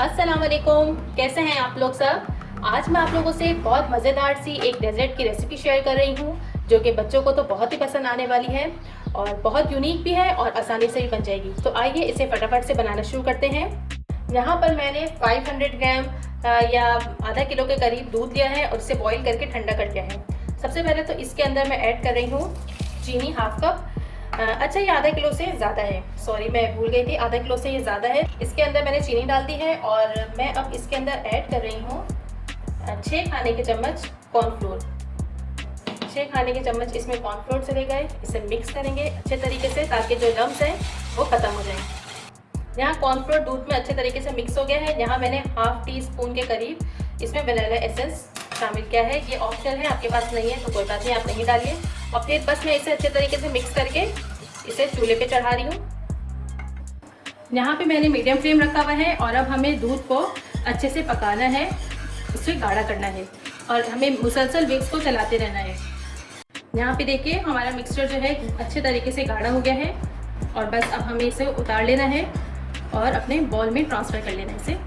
अस्सलाम वालेकुम, कैसे हैं आप लोग सब। आज मैं आप लोगों से बहुत मज़ेदार सी एक डेजर्ट की रेसिपी शेयर कर रही हूँ जो कि बच्चों को तो बहुत ही पसंद आने वाली है और बहुत यूनिक भी है और आसानी से भी बन जाएगी। तो आइए इसे फटाफट से बनाना शुरू करते हैं। यहाँ पर मैंने 500 ग्राम या आधा किलो के करीब दूध लिया है और इसे बॉईल करके ठंडा कर लिया है। सबसे पहले तो इसके अंदर मैं ऐड कर रही हूँ चीनी हाफ कप। अच्छा, ये आधा किलो से ज़्यादा है, सॉरी मैं भूल गई थी, आधा किलो से ये ज़्यादा है। इसके अंदर मैंने चीनी डाल दी है और मैं अब इसके अंदर ऐड कर रही हूँ 6 खाने के चम्मच कॉर्नफ्लोर। 6 खाने के चम्मच इसमें कॉर्नफ्लोर चले गए। इसे मिक्स करेंगे अच्छे तरीके से ताकि जो लम्स हैं वो ख़त्म हो जाएं। यहाँ कॉर्नफ्लोर दूध में अच्छे तरीके से मिक्स हो गया है। यहाँ मैंने हाफ टी स्पून के करीब इसमें वनीला एसेंस शामिल किया है। ये ऑप्शनल है, आपके पास नहीं है तो कोई बात नहीं, आप नहीं डालिए। और फिर बस मैं इसे अच्छे तरीके से मिक्स करके इसे चूल्हे पे चढ़ा रही हूँ। यहाँ पे मैंने मीडियम फ्लेम रखा हुआ है और अब हमें दूध को अच्छे से पकाना है, इसे गाढ़ा करना है और हमें मुसलसल विक्स को चलाते रहना है। यहाँ पे देखिए हमारा मिक्सचर जो है अच्छे तरीके से गाढ़ा हो गया है और बस अब हमें इसे उतार लेना है और अपने बॉल में ट्रांसफ़र कर लेना है इसे।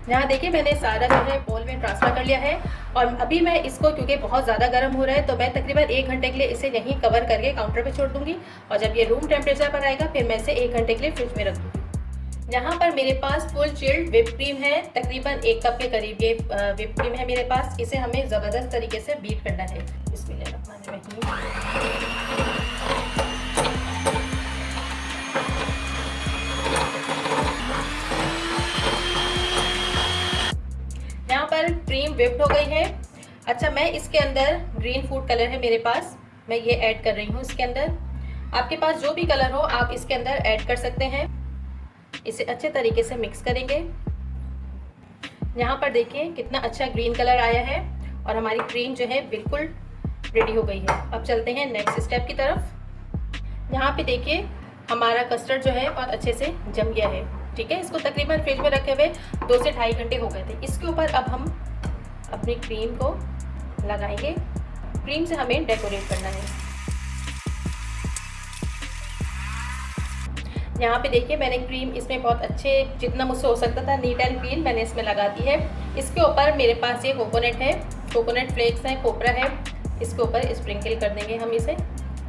यहाँ देखिए मैंने सारा जो है बोल में ट्रांसफ़र कर लिया है और अभी मैं इसको, क्योंकि बहुत ज़्यादा गर्म हो रहा है, तो मैं तकरीबन 1 घंटे के लिए इसे यहीं कवर करके काउंटर पे छोड़ दूँगी और जब ये रूम टेम्परेचर पर आएगा फिर मैं इसे 1 घंटे के लिए फ्रिज में रख दूँगी। यहाँ पर मेरे पास फुल चिल्ड व्हिप क्रीम है, तकरीबन 1 कप के करीब ये व्हिप क्रीम है मेरे पास। इसे हमें ज़बरदस्त तरीके से बीट करना है। यहाँ पर क्रीम व्हिप्ड हो गई है। अच्छा, मैं इसके अंदर ग्रीन फूड कलर है मेरे पास, मैं ये ऐड कर रही हूँ इसके अंदर। आपके पास जो भी कलर हो आप इसके अंदर ऐड कर सकते हैं। इसे अच्छे तरीके से मिक्स करेंगे। यहाँ पर देखिए कितना अच्छा ग्रीन कलर आया है और हमारी क्रीम जो है बिल्कुल रेडी हो गई है। अब चलते हैं नेक्स्ट स्टेप की तरफ। यहाँ पे देखिए हमारा कस्टर्ड जो है बहुत अच्छे से जम गया है, ठीक है। इसको तकरीबन फ्रिज में रखे हुए 2 से 2.5 घंटे हो गए थे। इसके ऊपर अब हम अपनी क्रीम को लगाएंगे। क्रीम से हमें डेकोरेट करना है। यहाँ पे देखिए मैंने क्रीम इसमें बहुत अच्छे, जितना मुझसे हो सकता था नीट एंड क्लीन, मैंने इसमें लगा दी है। इसके ऊपर मेरे पास ये कोकोनट है, कोकोनट फ्लेक्स है, कोपरा है, इसके ऊपर स्प्रिंकल कर देंगे हम इसे।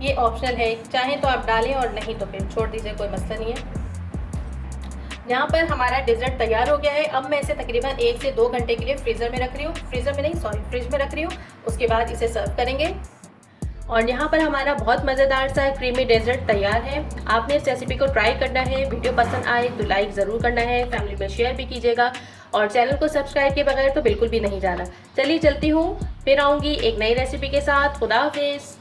ये ऑप्शनल है, चाहें तो आप डालें और नहीं तो फिर छोड़ दीजिए, कोई मसला नहीं है। यहाँ पर हमारा डेजर्ट तैयार हो गया है। अब मैं इसे तकरीबन 1 से 2 घंटे के लिए फ्रीज़र में रख रही हूँ, फ्रीज़र में नहीं सॉरी फ्रिज में रख रही हूँ। उसके बाद इसे सर्व करेंगे और यहाँ पर हमारा बहुत मज़ेदार सा क्रीमी डेजर्ट तैयार है। आपने इस रेसिपी को ट्राई करना है। वीडियो पसंद आए तो लाइक ज़रूर करना है, फैमिली में शेयर भी कीजिएगा और चैनल को सब्सक्राइब किए बगैर तो बिल्कुल भी नहीं जाना। चलिए चलती हूँ, फिर आऊँगी एक नई रेसिपी के साथ। खुदा हाफिज़।